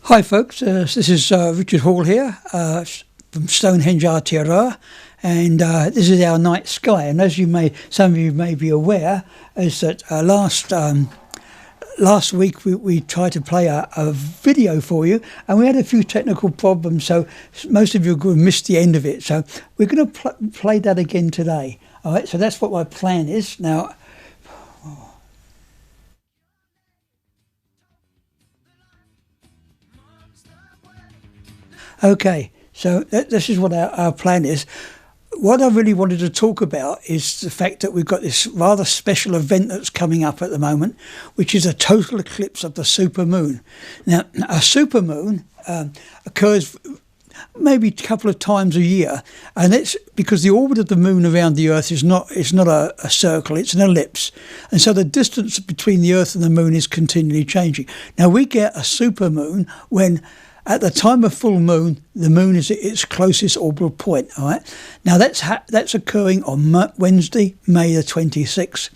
Hi folks, this is Richard Hall here from Stonehenge Aotearoa, and this is our night sky. And as some of you may be aware, is that last week we tried to play a video for you, and we had a few technical problems, so most of you missed the end of it. So we're going to play that again today. All right, so that's what my plan is now. Okay, so this is what our plan is. What I really wanted to talk about is the fact that we've got this rather special event that's coming up at the moment, which is a total eclipse of the supermoon. Now, a supermoon occurs maybe a couple of times a year, and it's because the orbit of the moon around the Earth is not a circle, it's an ellipse, and so the distance between the Earth and the moon is continually changing. Now, we get a supermoon when at the time of full moon, the moon is at its closest orbital point. All right. Now that's occurring on Wednesday, May the 26th.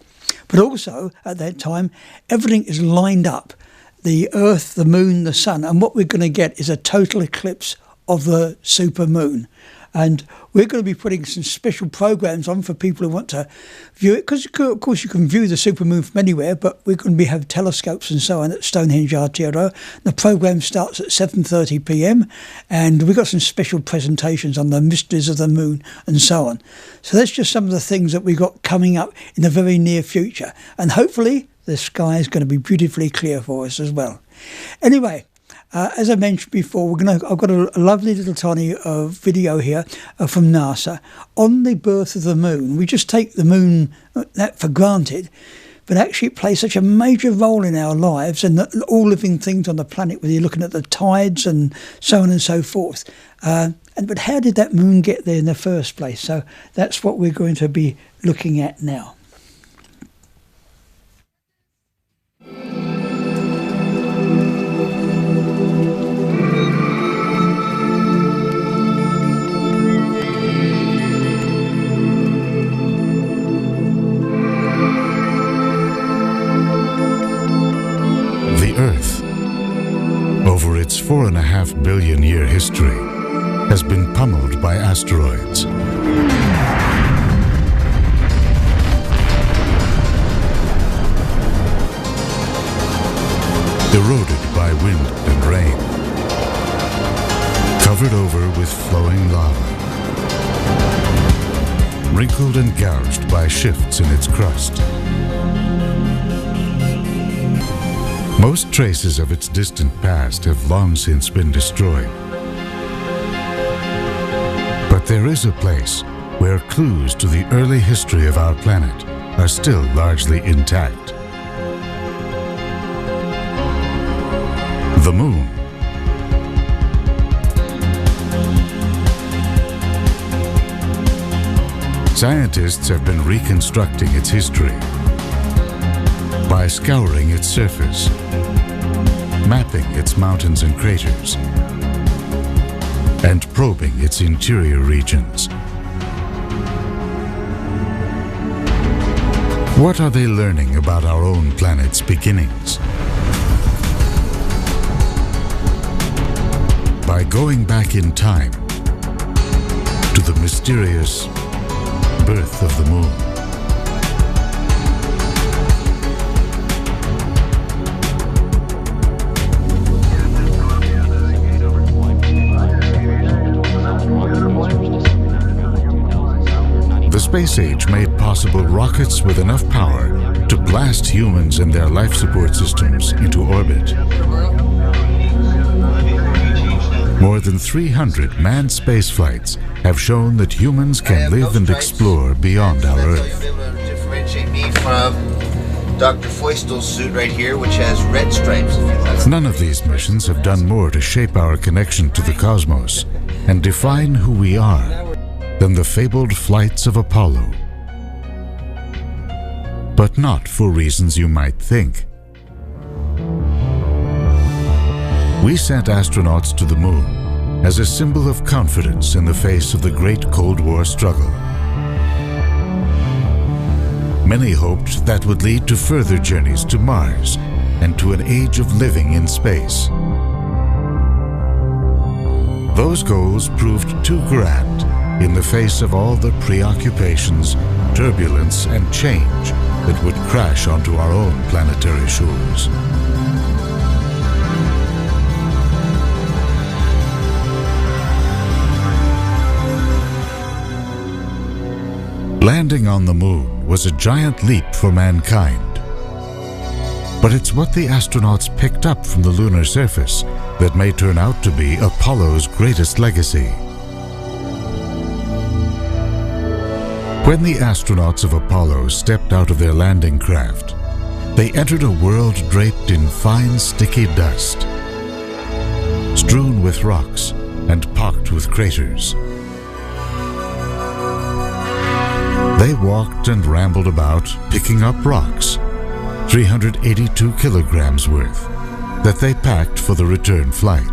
But also at that time, everything is lined up: the Earth, the moon, the sun, and what we're going to get is a total eclipse of the supermoon. And we're going to be putting some special programs on for people who want to view it, because of course you can view the supermoon from anywhere, but we're going to have telescopes and so on at Stonehenge Aotearoa. The program starts at 7:30 p.m. and we've got some special presentations on the mysteries of the moon and so on. So that's just some of the things that we've got coming up in the very near future, and hopefully the sky is going to be beautifully clear for us as well. Anyway, as I mentioned before, I've got a lovely little tiny video here from NASA on the birth of the moon. We just take the moon that for granted, but actually it plays such a major role in our lives and all living things on the planet, whether you're looking at the tides and so on and so forth. But how did that moon get there in the first place? So that's what we're going to be looking at now. Earth, over its 4.5 billion year history, has been pummeled by asteroids. Eroded by wind and rain, covered over with flowing lava, wrinkled and gouged by shifts in its crust. Most traces of its distant past have long since been destroyed. But there is a place where clues to the early history of our planet are still largely intact. The moon. Scientists have been reconstructing its history by scouring its surface, mapping its mountains and craters, and probing its interior regions. What are they learning about our own planet's beginnings? By going back in time to the mysterious birth of the moon. The space age made possible rockets with enough power to blast humans and their life support systems into orbit. More than 300 manned space flights have shown that humans can live and explore beyond our Earth. Differentiate me from Dr. Feustel's suit right here, which has red stripes. None of these missions have done more to shape our connection to the cosmos and define who we are than the fabled flights of Apollo. But not for reasons you might think. We sent astronauts to the moon as a symbol of confidence in the face of the great Cold War struggle. Many hoped that would lead to further journeys to Mars and to an age of living in space. Those goals proved too grand in the face of all the preoccupations, turbulence, and change that would crash onto our own planetary shores. Landing on the moon was a giant leap for mankind. But it's what the astronauts picked up from the lunar surface that may turn out to be Apollo's greatest legacy. When the astronauts of Apollo stepped out of their landing craft, they entered a world draped in fine, sticky dust, strewn with rocks and pocked with craters. They walked and rambled about, picking up rocks, 382 kilograms worth, that they packed for the return flight.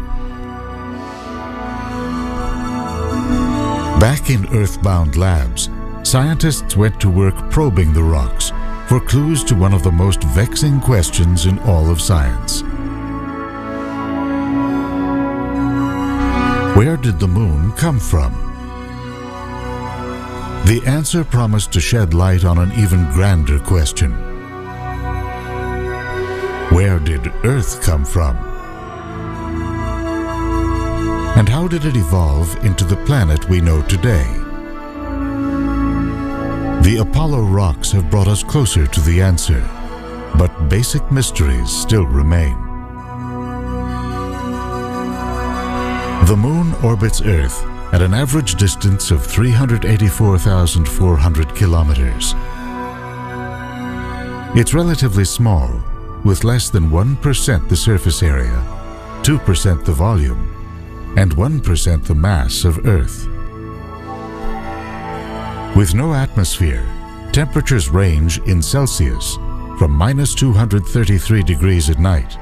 Back in Earth-bound labs, scientists went to work probing the rocks for clues to one of the most vexing questions in all of science. Where did the moon come from? The answer promised to shed light on an even grander question. Where did Earth come from? And how did it evolve into the planet we know today? The Apollo rocks have brought us closer to the answer, but basic mysteries still remain. The moon orbits Earth at an average distance of 384,400 kilometers. It's relatively small, with less than 1% the surface area, 2% the volume, and 1% the mass of Earth. With no atmosphere, temperatures range in Celsius from minus 233 degrees at night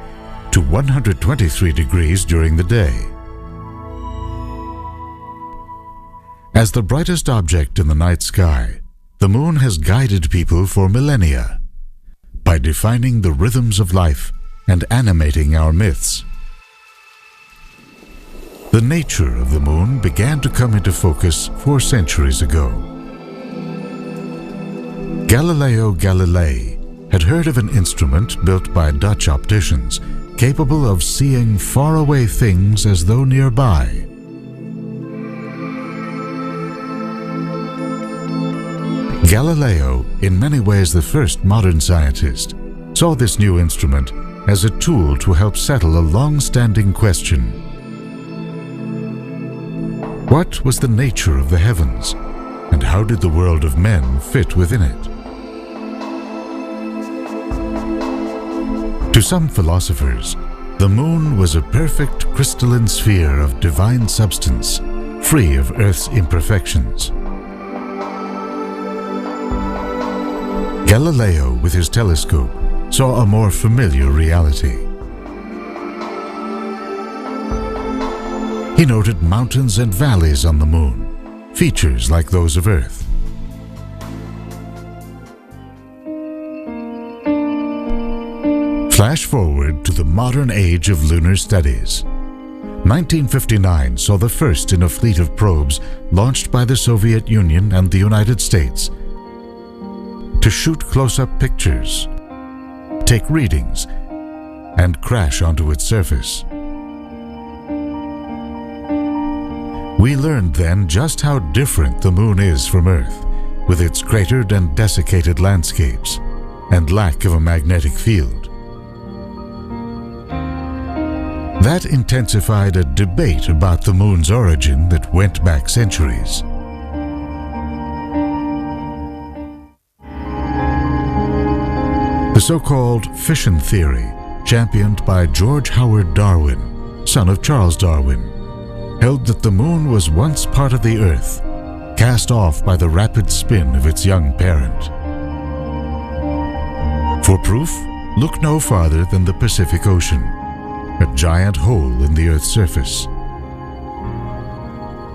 to 123 degrees during the day. As the brightest object in the night sky, the moon has guided people for millennia by defining the rhythms of life and animating our myths. The nature of the moon began to come into focus 4 centuries ago. Galileo Galilei had heard of an instrument built by Dutch opticians capable of seeing faraway things as though nearby. Galileo, in many ways the first modern scientist, saw this new instrument as a tool to help settle a long-standing question. What was the nature of the heavens, and how did the world of men fit within it? To some philosophers, the moon was a perfect crystalline sphere of divine substance, free of Earth's imperfections. Galileo, with his telescope, saw a more familiar reality. He noted mountains and valleys on the moon, features like those of Earth. Flash forward to the modern age of lunar studies. 1959 saw the first in a fleet of probes launched by the Soviet Union and the United States to shoot close-up pictures, take readings, and crash onto its surface. We learned then just how different the moon is from Earth, with its cratered and desiccated landscapes and lack of a magnetic field. That intensified a debate about the moon's origin that went back centuries. The so-called fission theory, championed by George Howard Darwin, son of Charles Darwin, held that the moon was once part of the Earth, cast off by the rapid spin of its young parent. For proof, look no farther than the Pacific Ocean, a giant hole in the Earth's surface.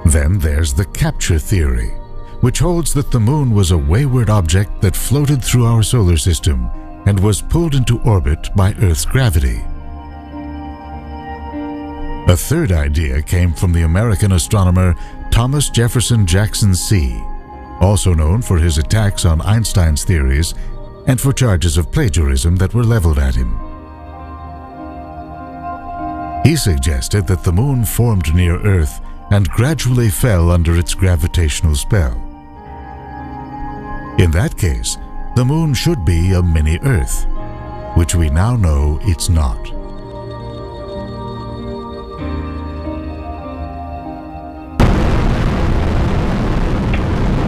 Then there's the capture theory, which holds that the moon was a wayward object that floated through our solar system and was pulled into orbit by Earth's gravity. A third idea came from the American astronomer Thomas Jefferson Jackson C., also known for his attacks on Einstein's theories and for charges of plagiarism that were leveled at him. He suggested that the moon formed near Earth and gradually fell under its gravitational spell. In that case, the moon should be a mini-Earth, which we now know it's not.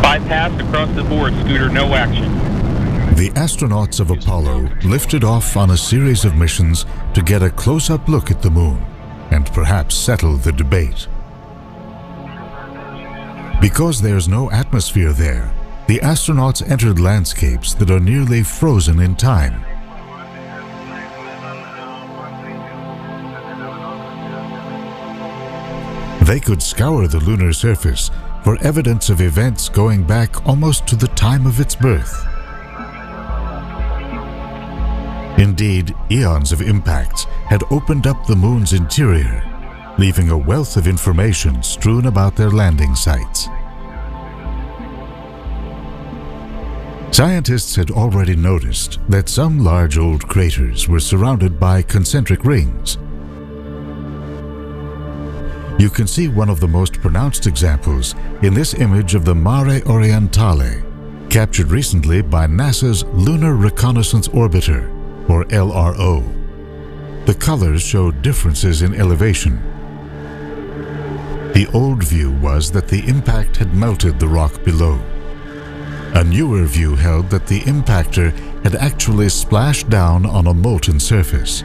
Bypass across the board, Scooter, no action. The astronauts of Apollo lifted off on a series of missions to get a close-up look at the moon and perhaps settle the debate. Because there's no atmosphere there, the astronauts entered landscapes that are nearly frozen in time. They could scour the lunar surface for evidence of events going back almost to the time of its birth. Indeed, eons of impacts had opened up the moon's interior, leaving a wealth of information strewn about their landing sites. Scientists had already noticed that some large old craters were surrounded by concentric rings. You can see one of the most pronounced examples in this image of the Mare Orientale, captured recently by NASA's Lunar Reconnaissance Orbiter, or LRO. The colors showed differences in elevation. The old view was that the impact had melted the rock below. A newer view held that the impactor had actually splashed down on a molten surface.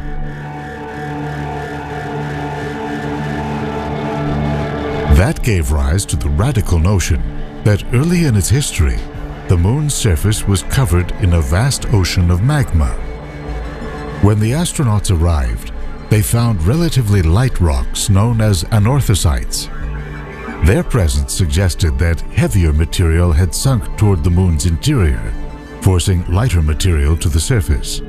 That gave rise to the radical notion that early in its history, the moon's surface was covered in a vast ocean of magma. When the astronauts arrived, they found relatively light rocks known as anorthosites. Their presence suggested that heavier material had sunk toward the moon's interior, forcing lighter material to the surface.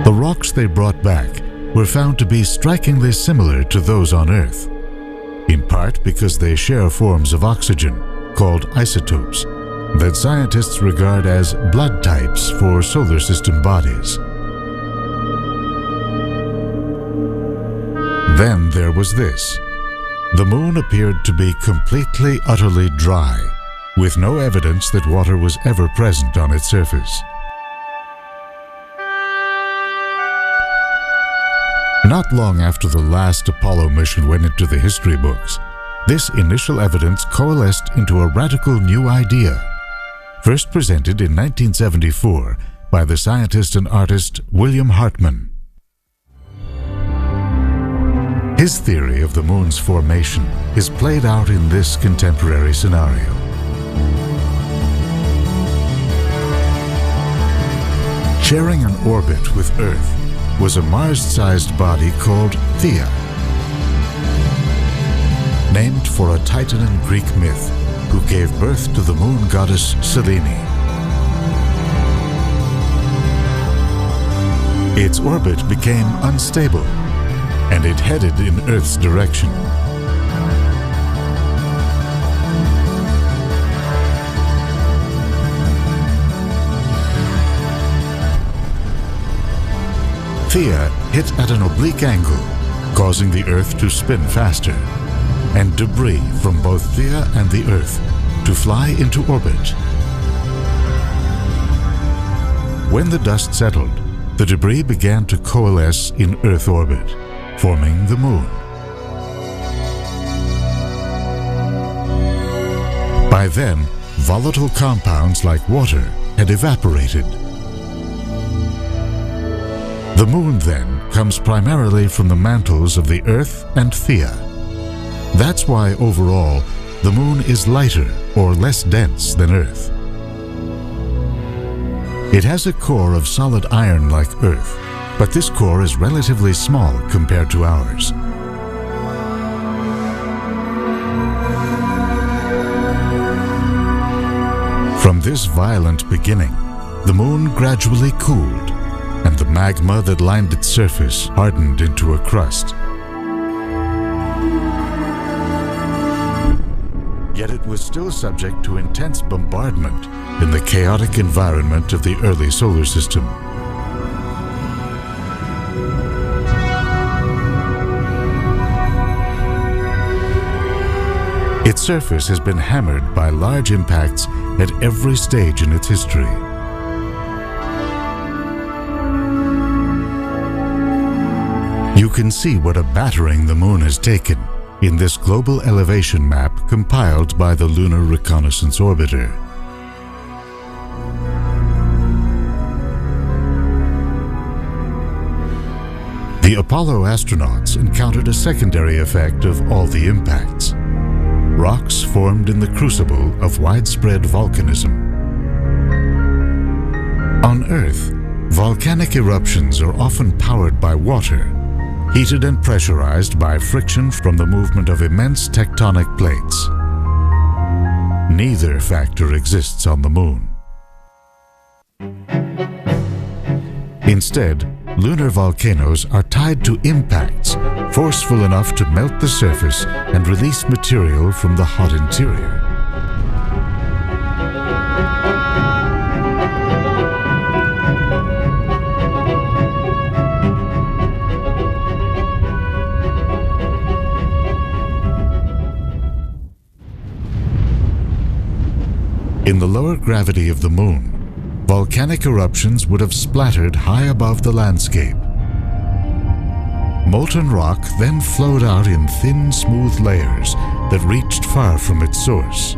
The rocks they brought back were found to be strikingly similar to those on Earth, in part because they share forms of oxygen, called isotopes, that scientists regard as blood types for solar system bodies. Then there was this. The moon appeared to be completely, utterly dry, with no evidence that water was ever present on its surface. Not long after the last Apollo mission went into the history books, this initial evidence coalesced into a radical new idea, first presented in 1974 by the scientist and artist William Hartmann. His theory of the moon's formation is played out in this contemporary scenario. Sharing an orbit with Earth was a Mars-sized body called Theia, named for a Titan in Greek myth who gave birth to the moon goddess Selene. Its orbit became unstable, and it headed in Earth's direction. Theia hit at an oblique angle, causing the Earth to spin faster, and debris from both Theia and the Earth to fly into orbit. When the dust settled, the debris began to coalesce in Earth orbit, forming the moon. By then, volatile compounds like water had evaporated. The moon, then, comes primarily from the mantles of the Earth and Theia. That's why, overall, the moon is lighter or less dense than Earth. It has a core of solid iron like Earth, but this core is relatively small compared to ours. From this violent beginning, the moon gradually cooled, and the magma that lined its surface hardened into a crust. Yet it was still subject to intense bombardment in the chaotic environment of the early solar system. Its surface has been hammered by large impacts at every stage in its history. You can see what a battering the Moon has taken in this global elevation map compiled by the Lunar Reconnaissance Orbiter. The Apollo astronauts encountered a secondary effect of all the impacts. Rocks formed in the crucible of widespread volcanism. On Earth, volcanic eruptions are often powered by water, heated and pressurized by friction from the movement of immense tectonic plates. Neither factor exists on the Moon. Instead, lunar volcanoes are tied to impacts forceful enough to melt the surface and release material from the hot interior. In the lower gravity of the Moon, volcanic eruptions would have splattered high above the landscape. Molten rock then flowed out in thin, smooth layers that reached far from its source.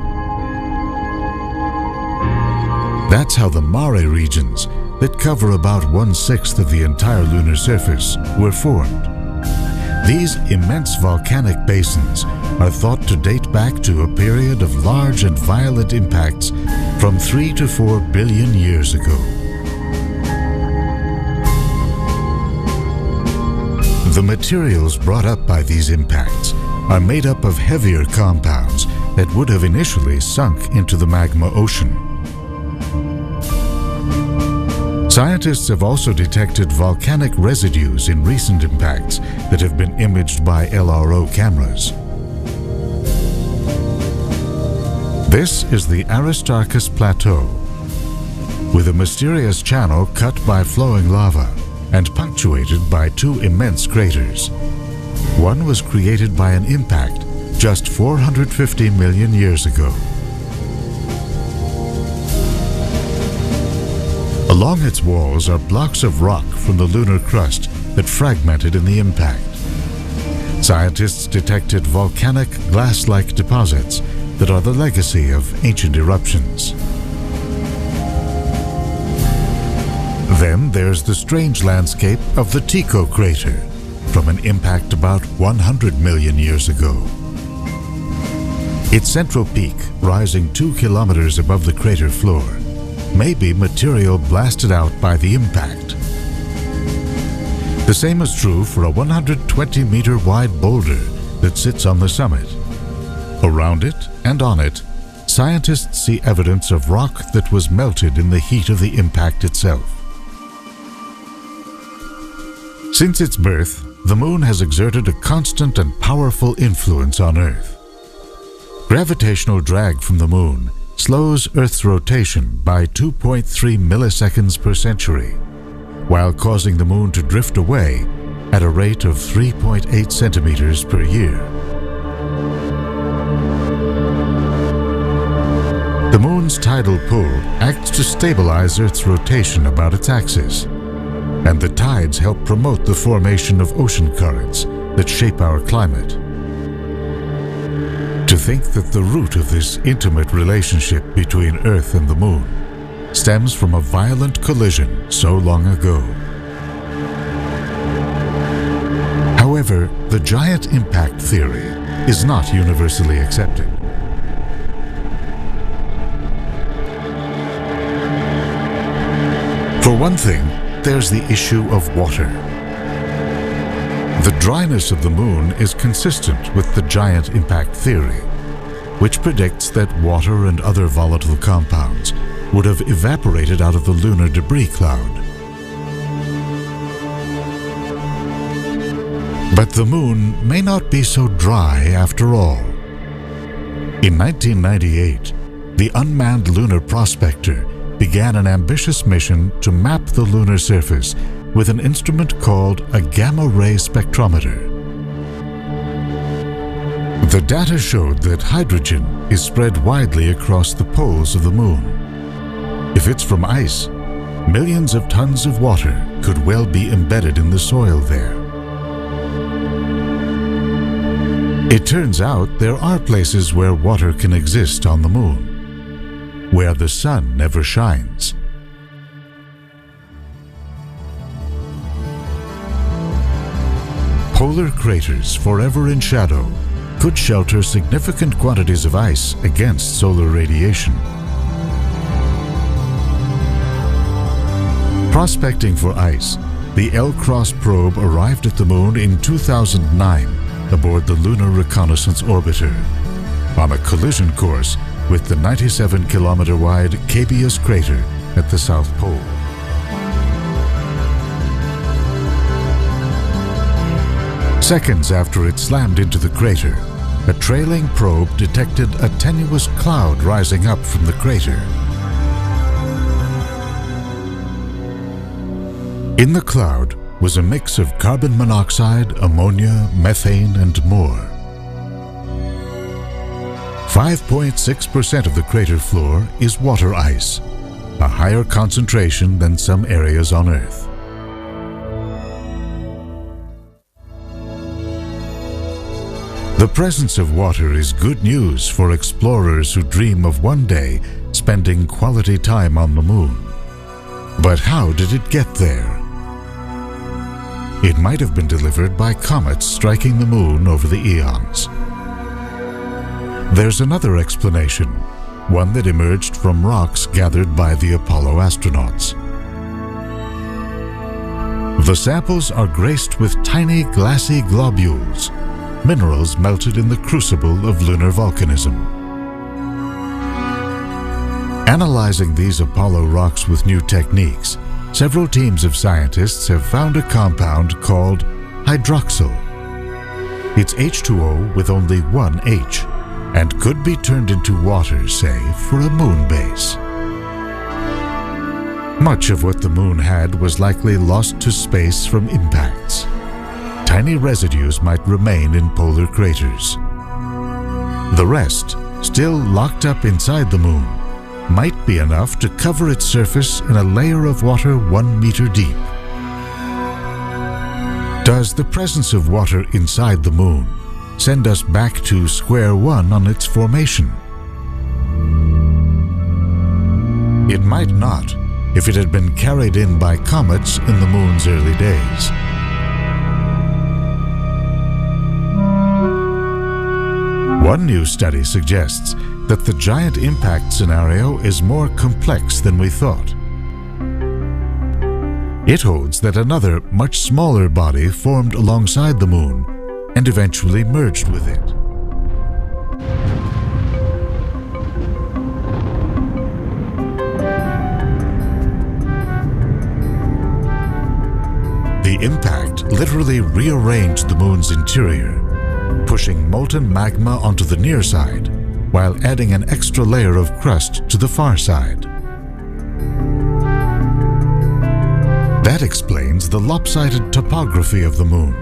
That's how the mare regions, that cover about 1/6 of the entire lunar surface, were formed. These immense volcanic basins are thought to date back to a period of large and violent impacts from 3 to 4 billion years ago. The materials brought up by these impacts are made up of heavier compounds that would have initially sunk into the magma ocean. Scientists have also detected volcanic residues in recent impacts that have been imaged by LRO cameras. This is the Aristarchus Plateau, with a mysterious channel cut by flowing lava and punctuated by 2 immense craters. One was created by an impact just 450 million years ago. Along its walls are blocks of rock from the lunar crust that fragmented in the impact. Scientists detected volcanic glass-like deposits that are the legacy of ancient eruptions. Then there's the strange landscape of the Tycho crater, from an impact about 100 million years ago. Its central peak, rising 2 kilometers above the crater floor, may be material blasted out by the impact. The same is true for a 120-meter wide boulder that sits on the summit. Around it and on it, scientists see evidence of rock that was melted in the heat of the impact itself. Since its birth, the Moon has exerted a constant and powerful influence on Earth. Gravitational drag from the Moon slows Earth's rotation by 2.3 milliseconds per century, while causing the Moon to drift away at a rate of 3.8 centimeters per year. The Moon's tidal pull acts to stabilize Earth's rotation about its axis, and the tides help promote the formation of ocean currents that shape our climate. To think that the root of this intimate relationship between Earth and the Moon stems from a violent collision so long ago. However, the giant impact theory is not universally accepted. For one thing, there's the issue of water. The dryness of the Moon is consistent with the giant impact theory, which predicts that water and other volatile compounds would have evaporated out of the lunar debris cloud. But the moon may not be so dry after all. In 1998, the unmanned lunar prospector began an ambitious mission to map the lunar surface with an instrument called a gamma-ray spectrometer. The data showed that hydrogen is spread widely across the poles of the moon. If it's from ice, millions of tons of water could well be embedded in the soil there. It turns out there are places where water can exist on the moon, where the sun never shines. Polar craters forever in shadow could shelter significant quantities of ice against solar radiation. Prospecting for ice, the L-Cross probe arrived at the moon in 2009 aboard the Lunar Reconnaissance Orbiter, on a collision course with the 97-kilometer-wide Cabeus crater at the South Pole. Seconds after it slammed into the crater, a trailing probe detected a tenuous cloud rising up from the crater. In the cloud was a mix of carbon monoxide, ammonia, methane, and more. 5.6% of the crater floor is water ice, a higher concentration than some areas on Earth. The presence of water is good news for explorers who dream of one day spending quality time on the moon. But how did it get there? It might have been delivered by comets striking the moon over the eons. There's another explanation, one that emerged from rocks gathered by the Apollo astronauts. The samples are graced with tiny glassy globules, minerals melted in the crucible of lunar volcanism. Analyzing these Apollo rocks with new techniques, several teams of scientists have found a compound called hydroxyl. It's H2O with only one H, and could be turned into water, say, for a moon base. Much of what the moon had was likely lost to space from impacts. Tiny residues might remain in polar craters. The rest, still locked up inside the moon, might be enough to cover its surface in a layer of water 1 meter deep. Does the presence of water inside the moon send us back to square one on its formation? It might not, if it had been carried in by comets in the moon's early days. One new study suggests that the giant impact scenario is more complex than we thought. It holds that another, much smaller body formed alongside the moon and eventually merged with it. The impact literally rearranged the moon's interior, pushing molten magma onto the near side, while adding an extra layer of crust to the far side. That explains the lopsided topography of the moon,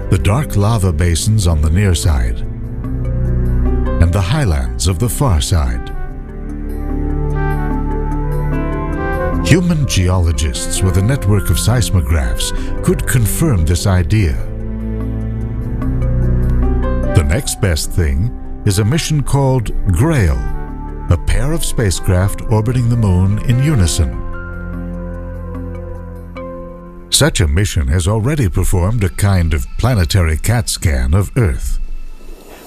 the dark lava basins on the near side, and the highlands of the far side. Human geologists with a network of seismographs could confirm this idea. The next best thing is a mission called GRAIL, a pair of spacecraft orbiting the moon in unison. Such a mission has already performed a kind of planetary CAT scan of Earth.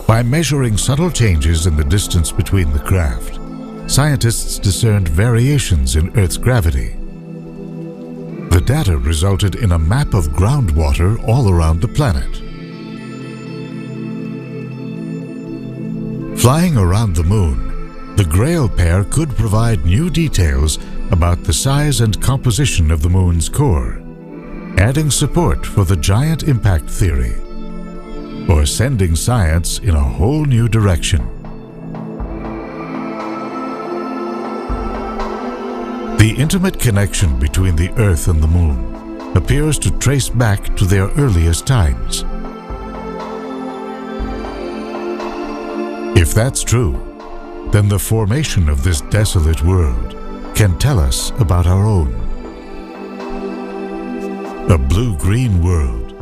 By measuring subtle changes in the distance between the craft, scientists discerned variations in Earth's gravity. The data resulted in a map of groundwater all around the planet. Flying around the moon, the GRAIL pair could provide new details about the size and composition of the moon's core, adding support for the giant impact theory. or sending science in a whole new direction. The intimate connection between the Earth and the Moon appears to trace back to their earliest times. If that's true, then the formation of this desolate world can tell us about our own. A blue-green world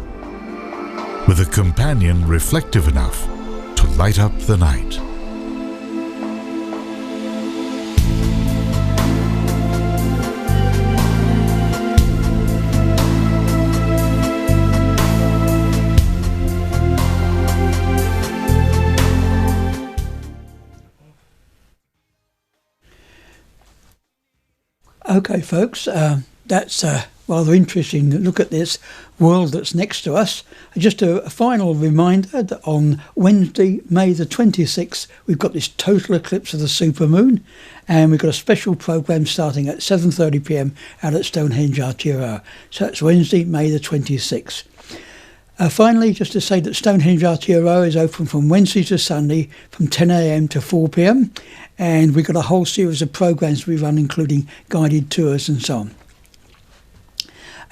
with a companion reflective enough to light up the night. Okay, folks, that's rather interesting to look at this world that's next to us. Just a final reminder that on Wednesday, May the 26th, we've got this total eclipse of the supermoon, and we've got a special programme starting at 7:30 p.m. out at Stonehenge Aotearoa. So that's Wednesday, May the 26th. Finally, just to say that Stonehenge Aotearoa is open from Wednesday to Sunday from 10 a.m. to 4 p.m. and we've got a whole series of programmes we run, including guided tours and so on.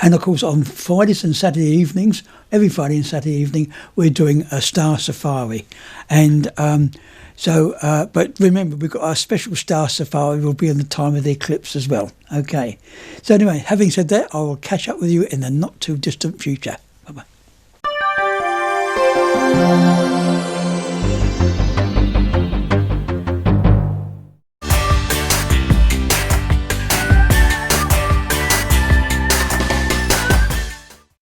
And of course, on Fridays and Saturday evenings, every Friday and Saturday evening, we're doing a star safari. And but remember, we've got our special star safari will be in the time of the eclipse as well. Okay. So anyway, having said that, I will catch up with you in the not too distant future. Bye-bye.